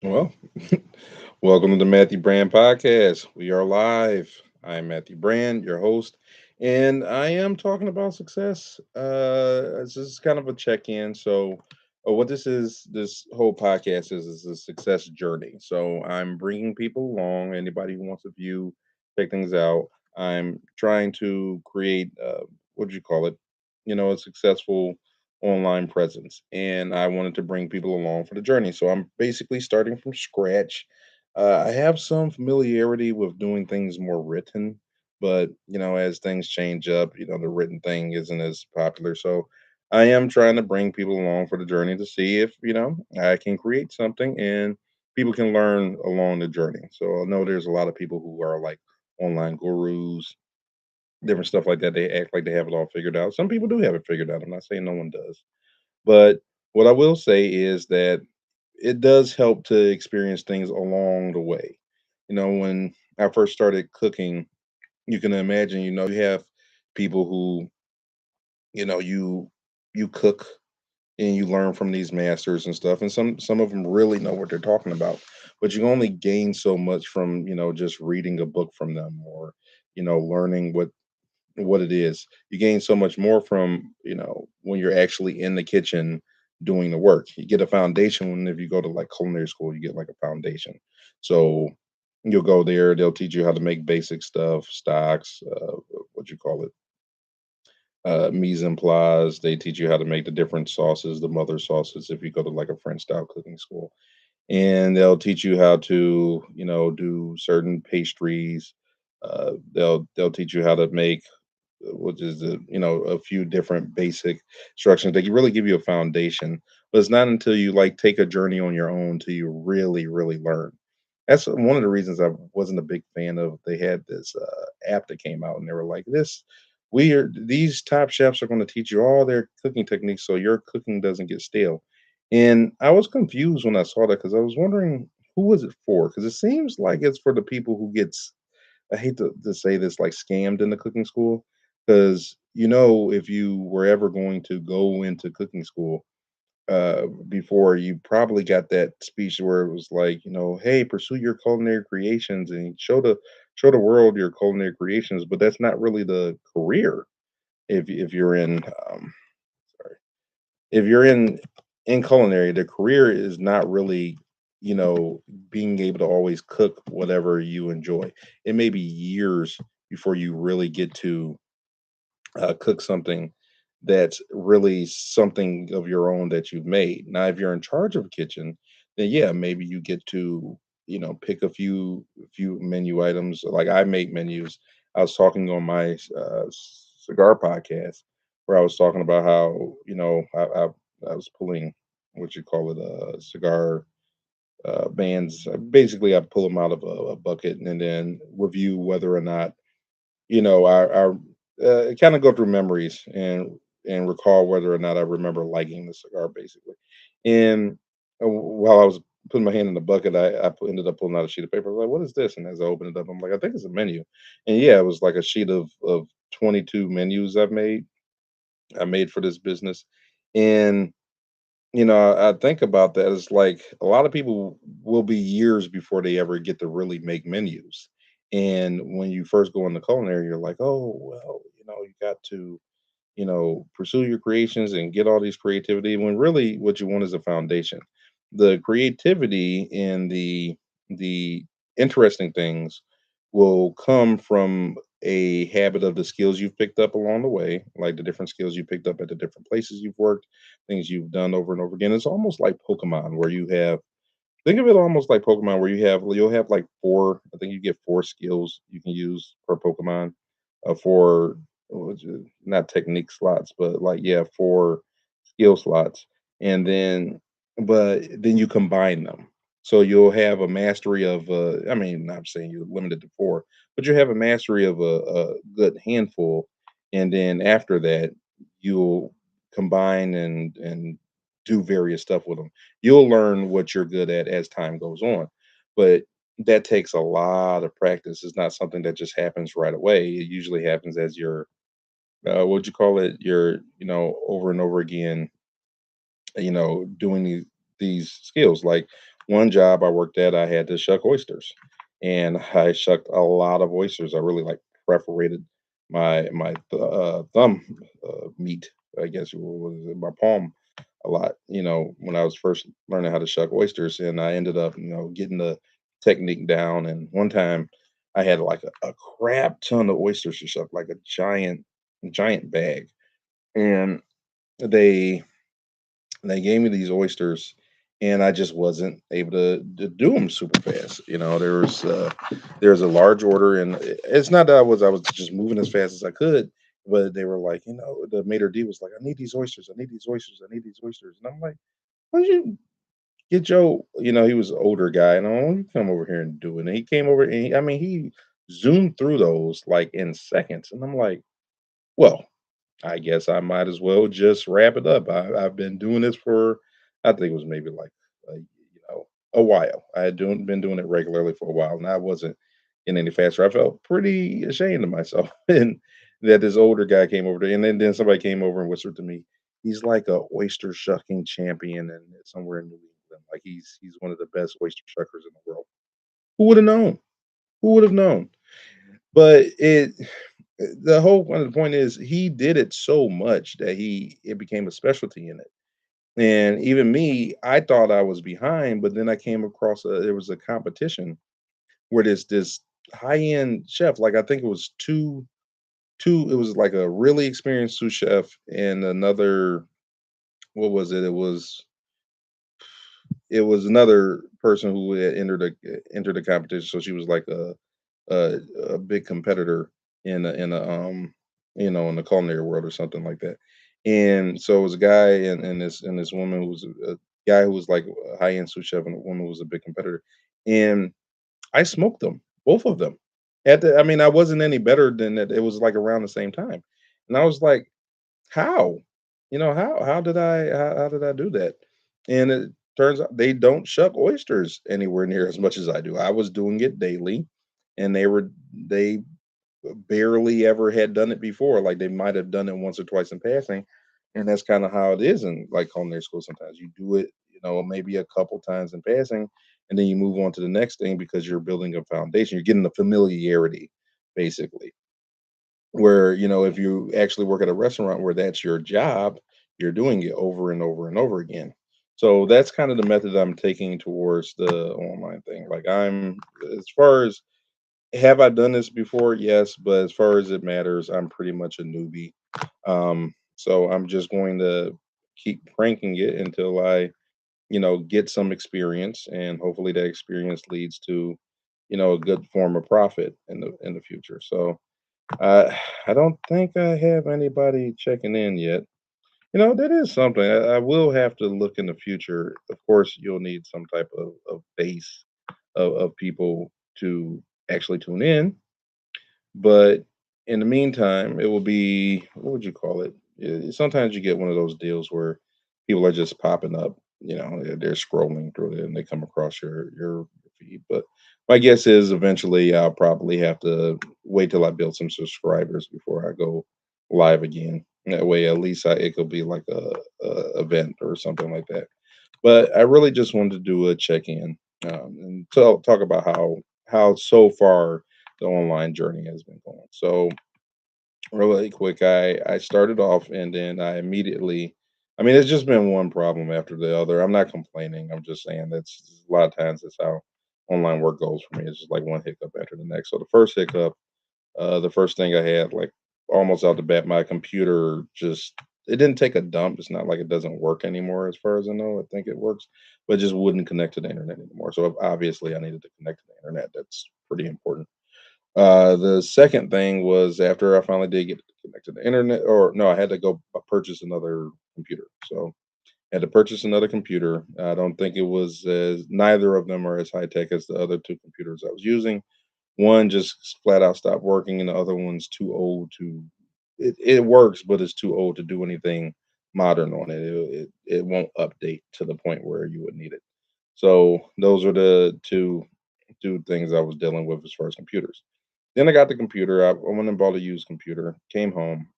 Well, welcome to the Matthew Brand podcast. We are live. I'm Matthew Brand, your host, and I am talking about success. This is kind of a check-in. What this whole podcast is a success journey. So, I'm bringing people along. Anybody who wants to view, check things out. I'm trying to create, what do you call it? A successful online presence, and I wanted to bring people along for the journey. So I'm basically starting from scratch. I have some familiarity with doing things more written, but as things change up, the written thing isn't as popular. So I am trying to bring people along for the journey to see if I can create something and people can learn along the journey. So I know there's a lot of people who are like online gurus, different stuff like that. They act like they have it all figured out. Some people do have it figured out. I'm not saying no one does, but what I will say is that it does help to experience things along the way. When I first started cooking, you can imagine, you have people who, you cook and you learn from these masters and stuff, and some of them really know what they're talking about. But you only gain so much from, just reading a book from them or, learning what it is. You gain so much more from, when you're actually in the kitchen doing the work. You get a foundation when if you go to like culinary school, you get like a foundation. So you'll go there, they'll teach you how to make basic stuff, stocks, what you call it, mise en place. They teach you how to make the different sauces, the mother sauces, if you go to like a French style cooking school. And they'll teach you how to, do certain pastries. They'll teach you how to make which is a few different basic instructions. They can really give you a foundation, but it's not until you like take a journey on your own till you really learn. That's one of the reasons I wasn't a big fan of. They had this app that came out, and they were like, "This, these top chefs are going to teach you all their cooking techniques, so your cooking doesn't get stale." And I was confused when I saw that because I was wondering who was it for? Because it seems like it's for the people who gets I hate to say this, like, scammed into cooking school, because, if you were ever going to go into cooking school, before, you probably got that speech where it was like, "Hey, pursue your culinary creations and show the world your culinary creations," but that's not really the career if you're in, sorry. If you're in culinary, the career is not really, you know, being able to always cook whatever you enjoy. It may be years before you really get to cook something that's really something of your own that you've made. Now, if you're in charge of a kitchen, then yeah, maybe you get to, pick a few menu items. Like I make menus. I was talking on my cigar podcast where I was talking about how I was pulling what you call it cigar bands. Basically, I pull them out of a bucket and then review whether or not I kind of go through memories and recall whether or not I remember liking the cigar, basically. And while I was putting my hand in the bucket, ended up pulling out a sheet of paper. I was like, "What is this?" And as I opened it up, I'm like, "I think it's a menu." And yeah, it was like a sheet of 22 menus I made for this business, and I think about that. It's like a lot of people will be years before they ever get to really make menus. And when you first go into culinary, you're like, oh, well, you got to, pursue your creations and get all these creativity. When really what you want is a foundation. The creativity and the interesting things will come from a habit of the skills you've picked up along the way, like the different skills you picked up at the different places you've worked, things you've done over and over again. It's almost like Pokemon, where you have think of it almost like Pokemon, where you'll have like four. I think you get four skills you can use per Pokemon, for not technique slots, but like yeah, four skill slots, and then you combine them. So you'll have a mastery of, I mean, not saying you're limited to four, but you have a mastery of a good handful, and then after that, you'll combine and do various stuff with them. You'll learn what you're good at as time goes on, but that takes a lot of practice. It's not something that just happens right away. It usually happens as you're, what'd you call it? You're, over and over again, doing these skills. Like One job I worked at, I had to shuck oysters, and I shucked a lot of oysters. I really like perforated my thumb meat, I guess was it, my palm a lot. When I was first learning how to shuck oysters, and I ended up, getting the technique down. And one time, I had like a crap ton of oysters to shuck, like a giant bag, and they they gave me these oysters, and I just wasn't able to do them super fast. There's a large order, and it's not that I was just moving as fast as I could, but they were like, the maitre d was like, I need these oysters, I need these oysters, I need these oysters, and I'm like, why don't you get your, he was an older guy, and I want you come over here and do it. And he came over, and I mean, he zoomed through those like in seconds, and I'm like, well, I guess I might as well just wrap it up. I've been doing this for, I think it was maybe like, a while. I had been doing it regularly for a while, and I wasn't getting any faster. I felt pretty ashamed of myself, and that this older guy came over there, and then somebody came over and whispered to me, he's like a oyster shucking champion, and somewhere in New England, like he's one of the best oyster shuckers in the world. Who would have known? Who would have known? But the whole one of the point is he did it so much that it became a specialty in it. And even me, I thought I was behind, but then I came across there was a competition where this high end chef, like I think it was two, it was like a really experienced sous chef and another, what was it? It was another person who had entered the competition. So she was like a, a big competitor in the culinary world or something like that. And so it was a guy and this woman who was a guy who was like a high end sous chef, and a woman who was a big competitor. And I smoked them, both of them. I mean, I wasn't any better than that. It was like around the same time, and I was like, how? How did I do that? And it turns out they don't shuck oysters anywhere near as much as I do. I was doing it daily, and they barely ever had done it before. Like they might have done it once or twice in passing, and that's kind of how it is in like culinary school. Sometimes you do it, maybe a couple times in passing, and then you move on to the next thing because you're building a foundation. You're getting the familiarity, basically. Where, if you actually work at a restaurant where that's your job, you're doing it over and over and over again. So that's kind of the method I'm taking towards the online thing. Like as far as, have I done this before? Yes, but as far as it matters, I'm pretty much a newbie. So I'm just going to keep cranking it until I, get some experience, and hopefully that experience leads to, a good form of profit in the future. So uh, I don't think I have anybody checking in yet. That is something I will have to look in the future. Of course, you'll need some type of base of people to actually tune in. But in the meantime, it will be, what would you call it? Sometimes you get one of those deals where people are just popping up. They're scrolling through it and they come across your feed. But my guess is eventually I'll probably have to wait till I build some subscribers before I go live again. That way, at least it could be like a event or something like that. But I really just wanted to do a check in, and talk about how so far the online journey has been going. So really quick, I started off, and then I immediately, I mean, it's just been one problem after the other. I'm not complaining. I'm just saying that's a lot of times that's how online work goes for me. It's just like one hiccup after the next. So the first hiccup, the first thing I had, like almost out the bat, my computer just, it didn't take a dump. It's not like it doesn't work anymore, as far as I know. I think it works, but it just wouldn't connect to the internet anymore. So obviously, I needed to connect to the internet. That's pretty important. The second thing was after I finally did get connected to the internet, or no, I had to go purchase another computer. So I had to purchase another computer. I don't think it was as, neither of them are as high tech as the other two computers I was using. One just flat out stopped working, and the other one's too old to. It works, but it's too old to do anything modern on it. It won't update to the point where you would need it. So those are the two things I was dealing with as far as computers. Then I got the computer. I went and bought a used computer. Came home,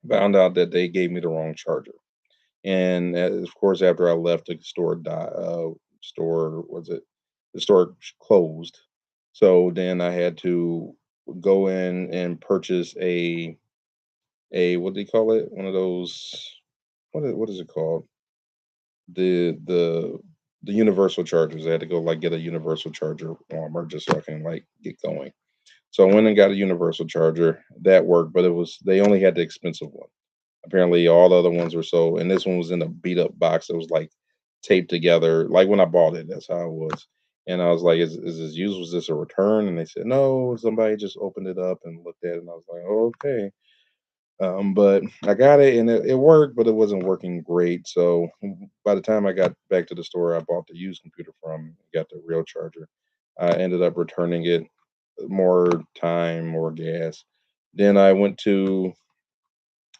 found out that they gave me the wrong charger. And of course, after I left, the store died. store was it? The store closed. So then I had to go in and purchase a what do you call it? One of those what is it called? The the universal chargers. I had to go like get a universal charger armor just so I can like get going. So I went and got a universal charger. That worked, but it was they only had the expensive one. Apparently all the other ones were so and this one was in a beat up box that was like taped together. Like when I bought it, that's how it was. And I was like, is this used? Was this a return? And they said, no, somebody just opened it up and looked at it. And I was like, oh, okay. But I got it and it worked, but it wasn't working great. So by the time I got back to the store, I bought the used computer from, got the real charger. I ended up returning it, more time, more gas. Then I went to,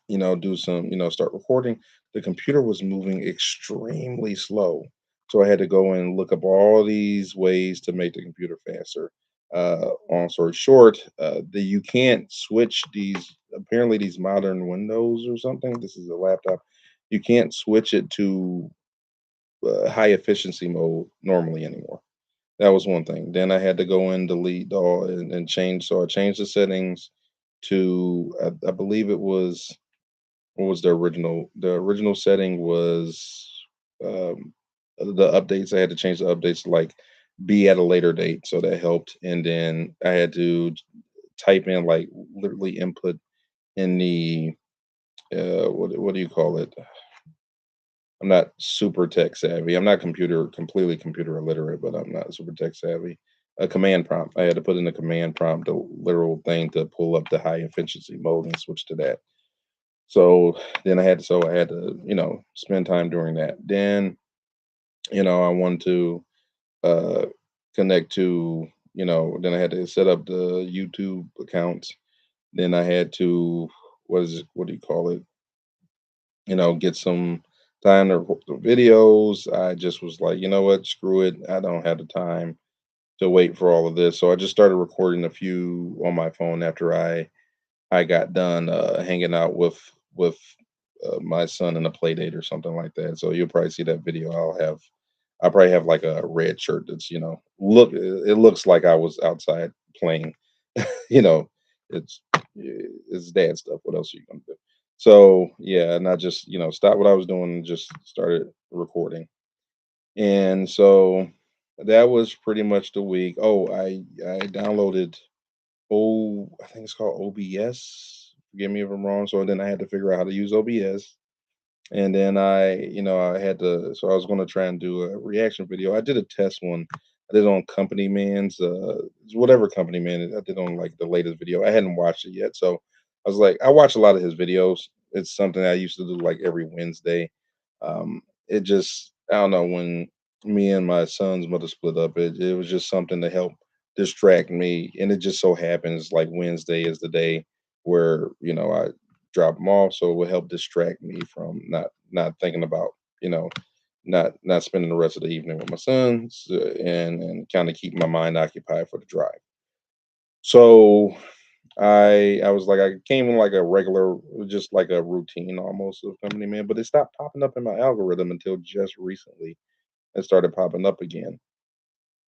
do some, start recording. The computer was moving extremely slow. So I had to go and look up all these ways to make the computer faster. Long story short, you can't switch these, apparently, these modern Windows or something. This is a laptop. You can't switch it to high efficiency mode normally anymore. That was one thing. Then I had to go and delete all and change. So I changed the settings to, I believe it was what was the original? The original setting was the updates. I had to change the updates to like be at a later date, so that helped. And then I had to type in like literally input in the what do you call it? I'm not super tech savvy. I'm not completely computer illiterate, but I'm not super tech savvy. A command prompt. I had to put in a command prompt, a literal thing to pull up the high efficiency mode and switch to that. So I had to, spend time doing that. Then, I wanted to uh connect to, then I had to set up the YouTube accounts. Then I had to what do you call it? Get some time to record the videos. I just was like, you know what, screw it. I don't have the time to wait for all of this. So I just started recording a few on my phone after I got done hanging out with my son in a play date or something like that. So you'll probably see that video. I'll probably have like a red shirt that's it looks like I was outside playing. you know, it's it's dad stuff. What else are you gonna do? So yeah, and I just stopped what I was doing and just started recording. And so that was pretty much the week. Oh, I downloaded I think it's called OBS. Forgive me if I'm wrong. So then I had to figure out how to use OBS. And then I had to, so I was going to try and do a reaction video. I did a test one. I did on Company Man's, whatever Company Man. I did on like the latest video. I hadn't watched it yet. So I was like, I watch a lot of his videos. It's something I used to do like every Wednesday. It just, I don't know, when me and my son's mother split up, it was just something to help distract me. And it just so happens like Wednesday is the day where, I drop them off, so it will help distract me from not thinking about, you know, not spending the rest of the evening with my sons, and kind of keep my mind occupied for the drive. So I was like, I came in like a regular, just like a routine almost of Company Man, but it stopped popping up in my algorithm until just recently. It started popping up again.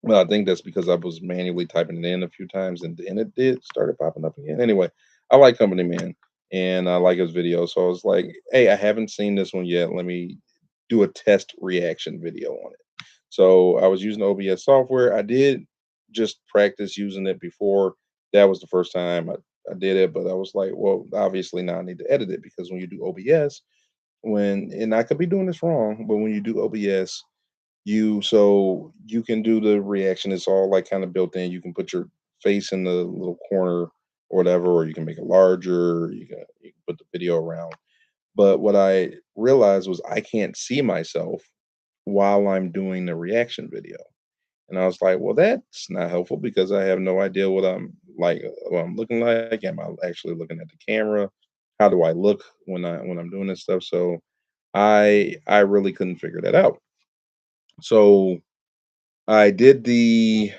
Well, I think that's because I was manually typing it in a few times, and then it did started popping up again. Anyway, I like Company Man, and I like his video, so I was like, "Hey, I haven't seen this one yet. Let me do a test reaction video on it." So I was using OBS software. I did just practice using it before. That was the first time I did it, but I was like, "Well, obviously now I need to edit it because when you do OBS, and I could be doing this wrong, but when you do OBS." You can do the reaction. It's all like kind of built in. You can put your face in the little corner or whatever, or you can make it larger. You can put the video around. But what I realized was I can't see myself while I'm doing the reaction video. And I was like, well, that's not helpful because I have no idea what I'm looking like. Am I actually looking at the camera? How do I look when I'm doing this stuff? So I really couldn't figure that out. So I did the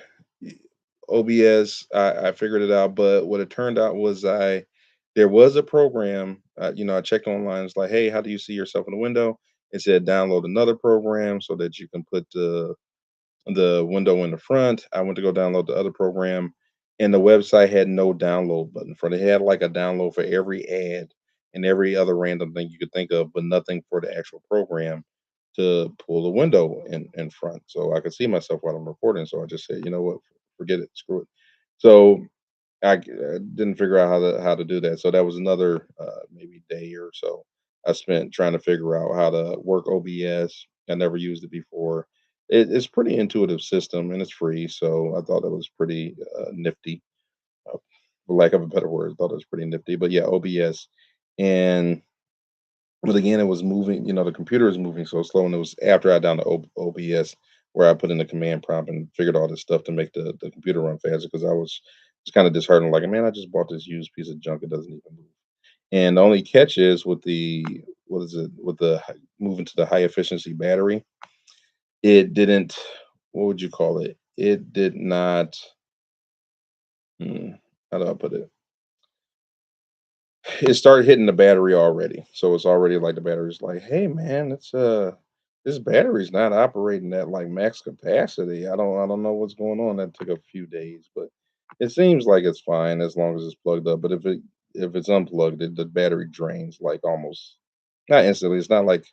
OBS. I figured it out, but what it turned out was there was a program. I checked online. It's like, hey, how do you see yourself in the window? It said download another program so that you can put the the window in the front. I went to go download the other program, and the website had no download button for it. It had like a download for every ad and every other random thing you could think of, but nothing for the actual program to pull the window in front so I could see myself while I'm recording. So I just said, you know what, forget it, screw it. So didn't figure out how to do that. So that was another maybe day or so I spent trying to figure out how to work OBS. I never used it before. It's pretty intuitive system and it's free, so I thought it was pretty nifty. Uh, for lack of a better word, I thought it was pretty nifty. But yeah, OBS, and but again, it was moving. The computer was moving so slow, and it was after I down the OBS where I put in the command prompt and figured all this stuff to make the computer run faster because I was just kind of disheartened. Like, man, I just bought this used piece of junk. It doesn't even move. And the only catch is with the what is it with the moving to the high efficiency battery, it didn't. What would you call it? It did not. Hmm, how do I put it? It started hitting the battery already. So it's already like the battery's like, "Hey man, this battery's not operating at like max capacity. I don't know what's going on." That took a few days, but it seems like it's fine as long as it's plugged up. But if it's unplugged, the battery drains like almost not instantly. It's not like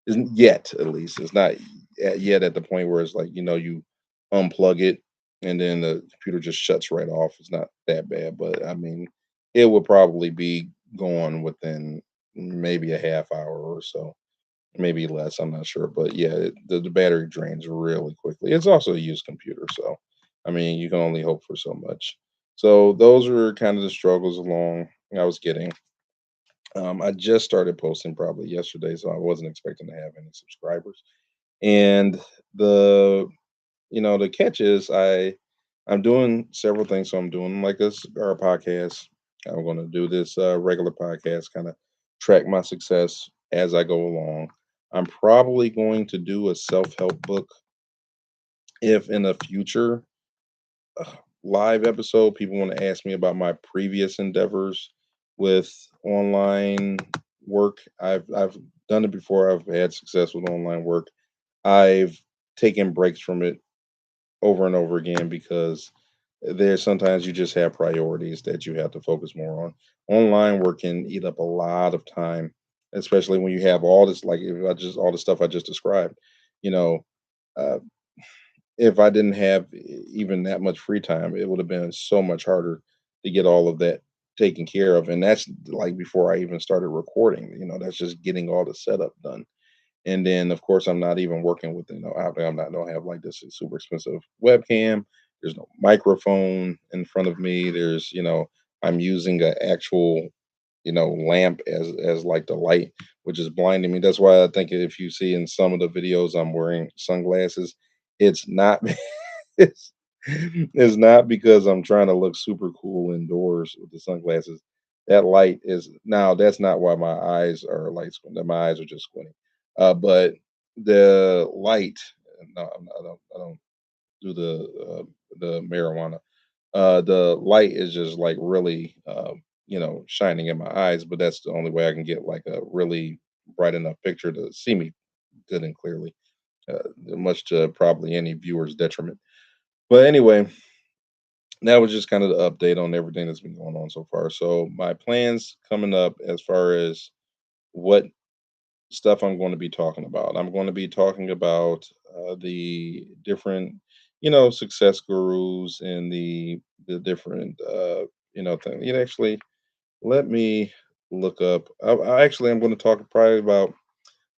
isn't yet at least. It's not yet at the point where it's like, you unplug it and then the computer just shuts right off. It's not that bad, but I mean, it would probably be gone within maybe a half hour or so, maybe less. I'm not sure, but yeah, the battery drains really quickly. It's also a used computer, so I mean, you can only hope for so much. So those were kind of the struggles along I was getting. I just started posting probably yesterday, so I wasn't expecting to have any subscribers. And the the catch is I'm doing several things. So I'm doing like this our podcast. I'm going to do this regular podcast, kind of track my success as I go along. I'm probably going to do a self help book if in the future uh, live episode people want to ask me about my previous endeavors with online work. I've done it before. I've had success with online work. I've taken breaks from it over and over again because there's sometimes you just have priorities that you have to focus more on. Online work can eat up a lot of time, especially when you have all this, like if I just all the stuff I just described. You know, uh, if I didn't have even that much free time, it would have been so much harder to get all of that taken care of. And that's like before I even started recording. That's just getting all the setup done. And then, of course, I'm not even working with, I'm not, don't have like this super expensive webcam. There's no microphone in front of me. I'm using an actual, lamp as like the light, which is blinding me. That's why I think if you see in some of the videos I'm wearing sunglasses, it's not, it's, it's not because I'm trying to look super cool indoors with the sunglasses. That light is now that's not why my eyes are like squinting. My eyes are just squinting. But the light, no, I don't do the marijuana. The light is just like really, shining in my eyes. But that's the only way I can get like a really bright enough picture to see me good and clearly. Much to probably any viewer's detriment. But anyway, that was just kind of the update on everything that's been going on so far. So my plans coming up as far as what stuff I'm going to be talking about. I'm going to be talking about the different, success gurus and the different, thing. Actually, let me look up. I'm going to talk probably about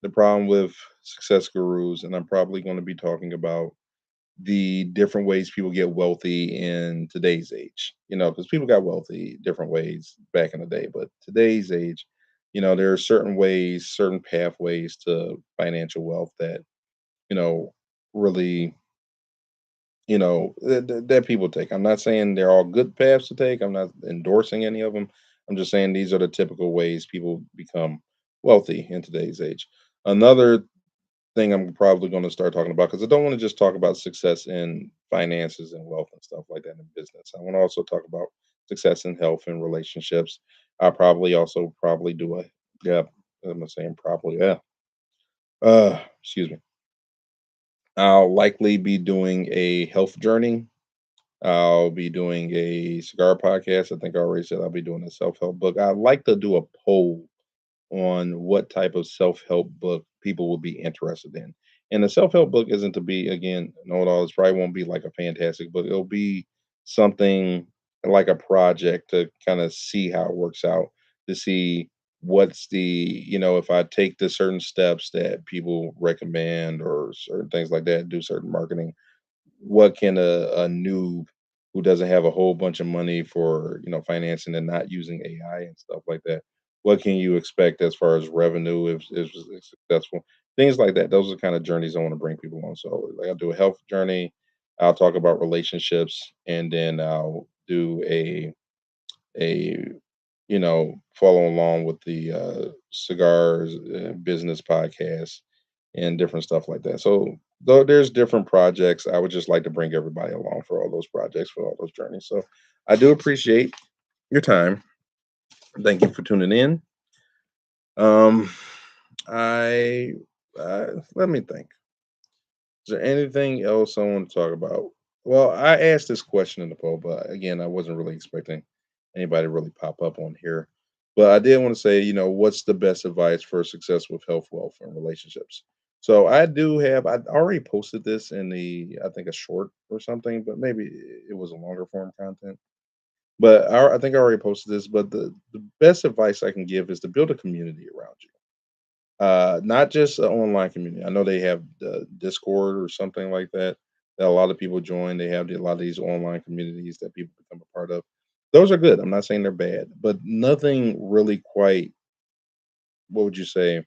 the problem with success gurus, and I'm probably going to be talking about the different ways people get wealthy in today's age. Because people got wealthy different ways back in the day, but today's age, there are certain ways, certain pathways to financial wealth that, you know, really, that people take. I'm not saying they're all good paths to take. I'm not endorsing any of them. I'm just saying these are the typical ways people become wealthy in today's age. Another thing I'm probably going to start talking about because I don't want to just talk about success in finances and wealth and stuff like that in business. I want to also talk about success in health and relationships. I'll probably also probably do a yeah, I'm saying probably, yeah. Excuse me. I'll likely be doing a health journey. I'll be doing a cigar podcast. I think I already said I'll be doing a self-help book. I'd like to do a poll on what type of self-help book people will be interested in. And the self-help book isn't to be, again, know it all. It probably won't be like a fantastic book. It'll be something like a project to kind of see how it works out, to see what's the, if I take the certain steps that people recommend or certain things like that, do certain marketing, what can a noob who doesn't have a whole bunch of money for, financing and not using AI and stuff like that, what can you expect as far as revenue if it's successful? Things like that. Those are the kind of journeys I want to bring people on. So like I'll do a health journey, I'll talk about relationships, and then I'll do a follow along with the cigars business podcast and different stuff like that. So though there's different projects, I would just like to bring everybody along for all those projects, for all those journeys. So I do appreciate your time. Thank you for tuning in. Um, I let me think. Is there anything else I want to talk about? Well, I asked this question in the poll, but again, I wasn't really expecting anybody to really pop up on here. But I did want to say, what's the best advice for success with health, wealth, and relationships? So I already posted this in I think a short or something, but maybe it was a longer form content. But I think I already posted this. But the best advice I can give is to build a community around you, not just an online community. I know they have the Discord or something like that that a lot of people join. They have a lot of these online communities that people become a part of. Those are good. I'm not saying they're bad, but nothing really quite, what would you say,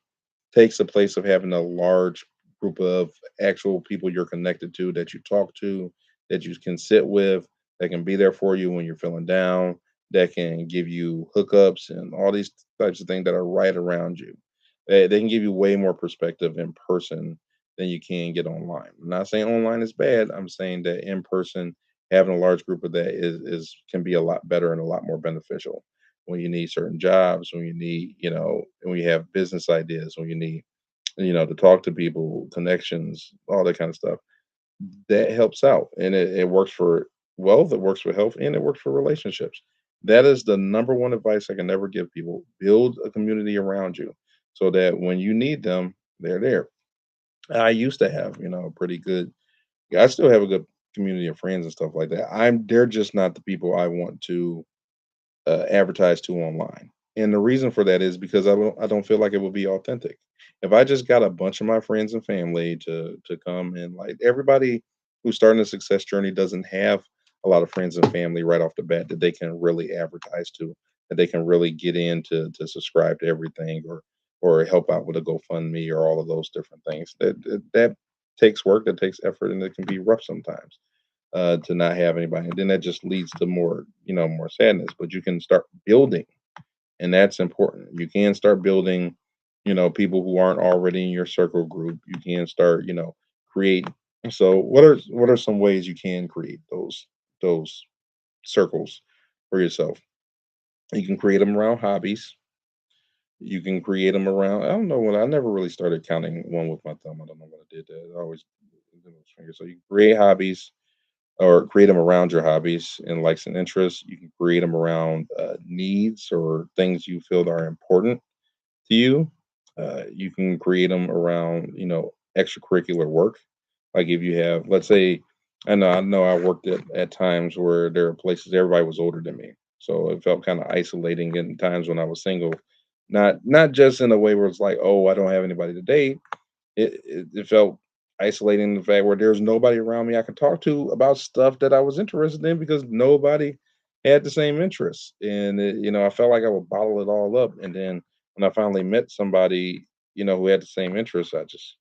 takes the place of having a large group of actual people you're connected to, that you talk to, that you can sit with, that can be there for you when you're feeling down, that can give you hookups and all these types of things that are right around you. They can give you way more perspective in person than you can get online. I'm not saying online is bad. I'm saying that in person, having a large group of that is can be a lot better and a lot more beneficial when you need certain jobs, when you need, when you have business ideas, when you need, to talk to people, connections, all that kind of stuff. That helps out, and it works for wealth, it works for health, and it works for relationships. That is the number one advice I can ever give people. Build a community around you so that when you need them, they're there. I used to have, a pretty good, yeah, I still have a good community of friends and stuff like that. They're just not the people I want to advertise to online. And the reason for that is because I don't feel like it would be authentic. If I just got a bunch of my friends and family to come, and like everybody who's starting a success journey doesn't have a lot of friends and family right off the bat that they can really advertise to, that they can really get in to subscribe to everything, or help out with a GoFundMe or all of those different things. That takes work, that takes effort, and it can be rough sometimes to not have anybody. And then that just leads to more, more sadness. But you can start building, and that's important. You can start building, people who aren't already in your circle group. You can start, create. So what are some ways you can create those circles for yourself? You can create them around hobbies. You can create them around. I don't know when I never really started counting one with my thumb. I don't know when I did that. I always did those fingers. So you can create hobbies or create them around your hobbies and likes and interests. You can create them around needs or things you feel that are important to you. You can create them around, extracurricular work. Like if you have, let's say, I know I worked at times where there are places everybody was older than me, so it felt kind of isolating in times when I was single. Not just in a way where it's like, oh, I don't have anybody to date. It felt isolating, the fact where there's nobody around me I could talk to about stuff that I was interested in because nobody had the same interests. And I felt like I would bottle it all up. And then when I finally met somebody, who had the same interests, I just,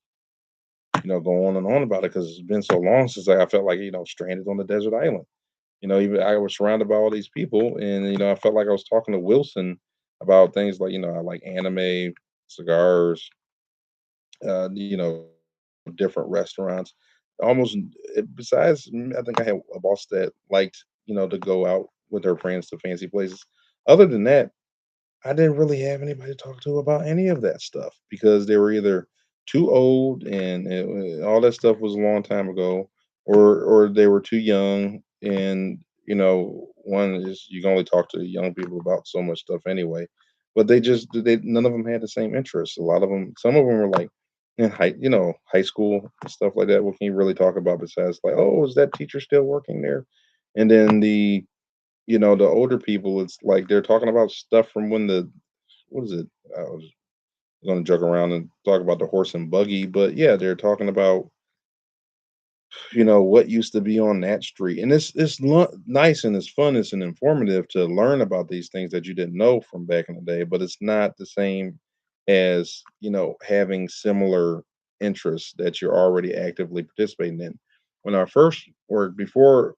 go on and on about it because it's been so long since I felt like, stranded on the desert island. Even I was surrounded by all these people, and I felt like I was talking to Wilson about things like, I like anime, cigars, different restaurants. Almost besides, I think I had a boss that liked, to go out with her friends to fancy places. Other than that, I didn't really have anybody to talk to about any of that stuff because they were either too old, and all that stuff was a long time ago, or they were too young. And one is you can only talk to young people about so much stuff anyway. But they none of them had the same interests. A lot of them, some of them were like in high school and stuff like that. What can you really talk about besides like, oh, is that teacher still working there? And then the older people, it's like they're talking about stuff from when the what is it? I was going to joke around and talk about the horse and buggy, but yeah, they're talking about what used to be on that street, and it's nice and it's fun, it's and informative to learn about these things that you didn't know from back in the day, but it's not the same as having similar interests that you're already actively participating in. When I first worked before,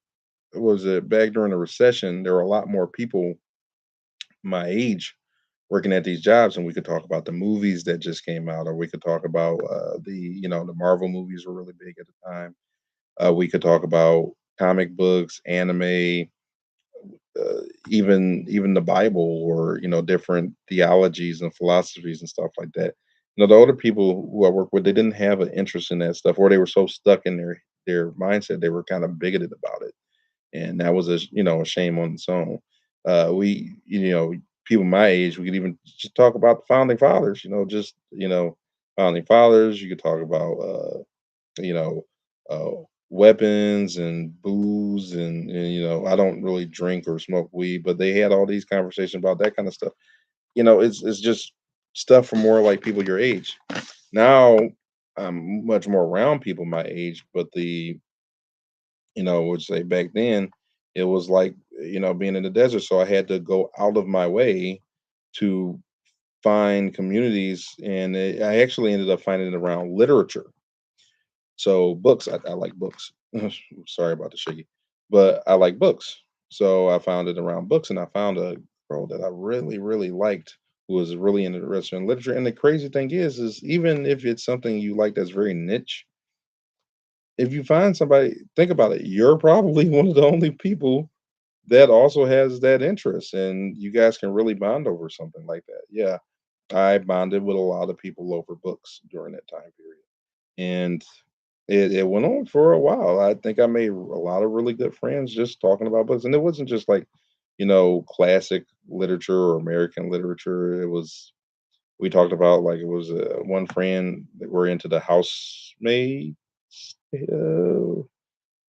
was it back during the recession? There were a lot more people my age working at these jobs, and we could talk about the movies that just came out, or we could talk about the Marvel movies were really big at the time. We could talk about comic books, anime, even the Bible, or different theologies and philosophies and stuff like that. The older people who I work with, they didn't have an interest in that stuff, or they were so stuck in their mindset, they were kind of bigoted about it, and that was a shame on its own. We people my age, we could even just talk about the founding fathers. Just founding fathers. You could talk about you know uh, weapons and booze, and I don't really drink or smoke weed, but they had all these conversations about that kind of stuff. It's just stuff for more like people your age. Now I'm much more around people my age, but would say back then it was like, being in the desert. So I had to go out of my way to find communities. And I actually ended up finding it around literature. So books, I like books. Sorry about the shaky, but I like books. So I found it around books, and I found a girl that I really, really liked, who was really interested in literature. And the crazy thing is even if it's something you like that's very niche, if you find somebody, think about it, you're probably one of the only people that also has that interest, and you guys can really bond over something like that. Yeah, I bonded with a lot of people over books during that time period, and it went on for a while. I think I made a lot of really good friends just talking about books, and it wasn't just like classic literature or American literature. It was we talked about, like, it was one friend that we're into the housemaid. Uh,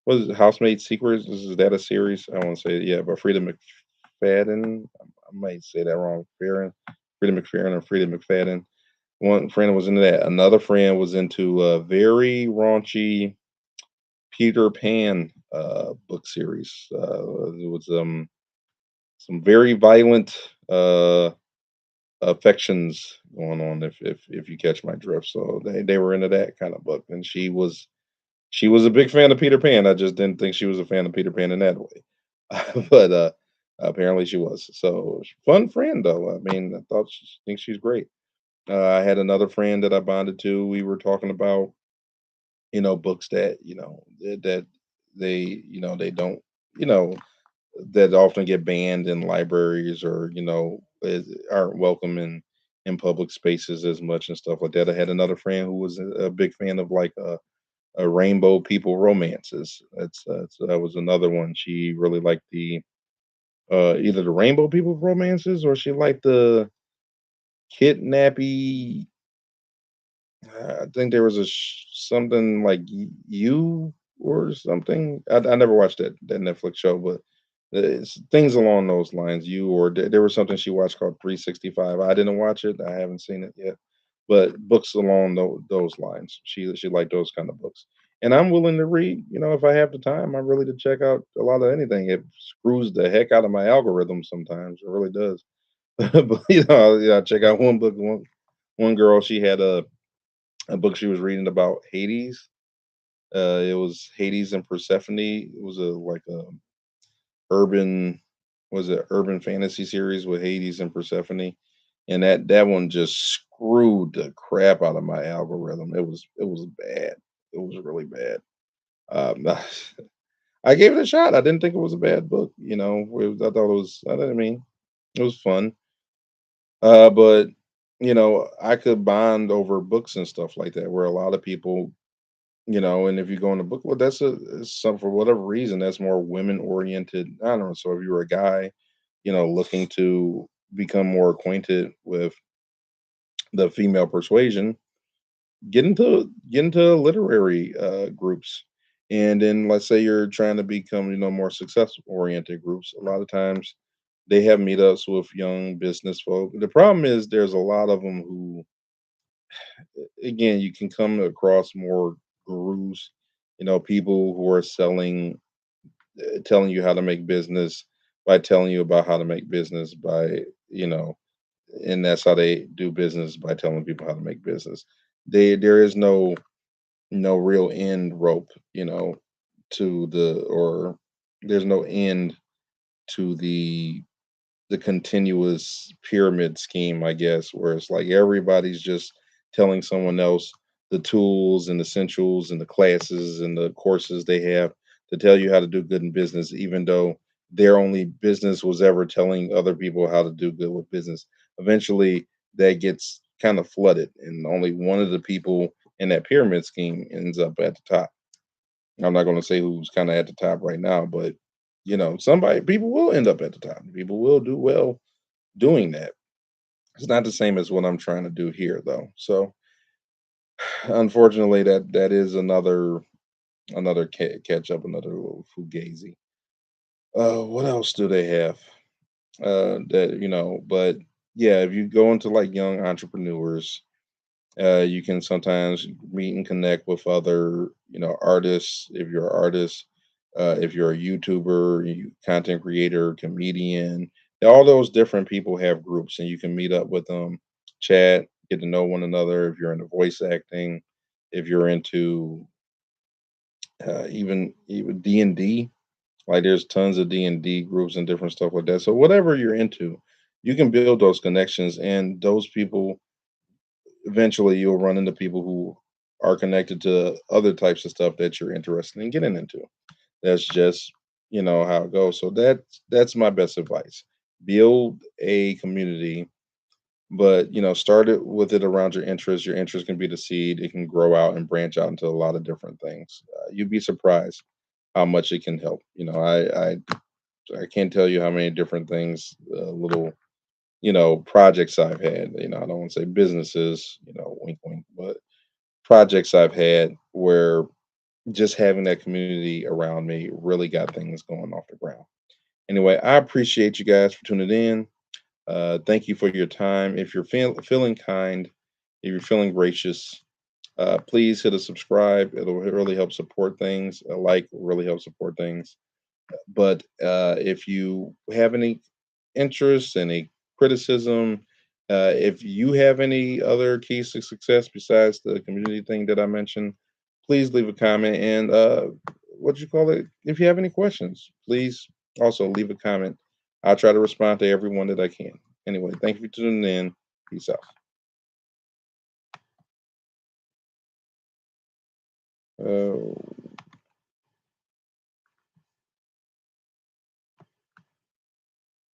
was it Housemaid Secrets? Is that a series? I want to say, yeah, but Frida McFadden. I might say that wrong. Frida McFerrin or Frida McFadden. One friend was into that. Another friend was into a very raunchy Peter Pan book series. It was some very violent affections going on, if you catch my drift. So they were into that kind of book, and she was a big fan of Peter Pan. I just didn't think she was a fan of Peter Pan in that way. But apparently she was. So fun friend though. I mean, think she's great. I had another friend that I bonded to. We were talking about books that that they don't you know that often get banned in libraries, or aren't welcome in public spaces as much and stuff like that. I had another friend who was a big fan of like rainbow people romances. That was another one. She really liked the either the rainbow people romances, or she liked the kidnappy. I think there was something like you or something. I never watched that Netflix show, but it's things along those lines. You or there was something she watched called 365. I didn't watch it. I haven't seen it yet, but books along those lines. She liked those kind of books, and I'm willing to read. If I have the time, I'm really to check out a lot of anything. It screws the heck out of my algorithm sometimes. It really does. But yeah, check out one book. One girl, she had a book she was reading about Hades. It was Hades and Persephone. It was a urban was it urban fantasy series with Hades and Persephone, and that one just screwed the crap out of my algorithm. It was bad. It was really bad. I gave it a shot. I didn't think it was a bad book. I thought it was. I mean, it was fun. But I could bond over books and stuff like that, where a lot of people, and if you go in the book, well, that's some for whatever reason that's more women oriented. I don't know. So if you were a guy, looking to become more acquainted with the female persuasion, get into literary groups, and then let's say you're trying to become more success oriented groups. A lot of times they have meetups with young business folk. The problem is there's a lot of them who, again, you can come across more gurus, people who are telling you how to make business by telling you about how to make business by, you know, and that's how they do business, by telling people how to make business. There is no real end rope, to the or there's no end to the continuous pyramid scheme, I guess, where it's like everybody's just telling someone else the tools and essentials and the classes and the courses they have to tell you how to do good in business, even though their only business was ever telling other people how to do good with business. Eventually, that gets kind of flooded, and only one of the people in that pyramid scheme ends up at the top. I'm not going to say who's kind of at the top right now, but people will end up at the top. People will do well doing that. It's not the same as what I'm trying to do here, though. So, unfortunately, that is another catch up, another little fugazi. What else do they have? But yeah, if you go into like young entrepreneurs, you can sometimes meet and connect with other, artists. If you're an artist, if you're a YouTuber, content creator, comedian, all those different people have groups, and you can meet up with them, chat, get to know one another. If you're into voice acting, if you're into even D&D, like there's tons of D&D groups and different stuff like that. So whatever you're into, you can build those connections, and those people, eventually you'll run into people who are connected to other types of stuff that you're interested in getting into. That's just, how it goes. So that's my best advice. Build a community, but start it with it around your interests. Your interest can be the seed. It can grow out and branch out into a lot of different things. You'd be surprised how much it can help. I can't tell you how many different things, little projects I've had. I don't want to say businesses, wink wink, but projects I've had where just having that community around me really got things going off the ground. Anyway, I appreciate you guys for tuning in. Thank you for your time. If you're feeling kind, if you're feeling gracious, please hit a subscribe. It'll really help support things. A like will really help support things. But if you have any interest, any criticism, if you have any other keys to success besides the community thing that I mentioned, please leave a comment. And what you call it? If you have any questions, please also leave a comment. I'll try to respond to everyone that I can. Anyway, thank you for tuning in. Peace out. Uh,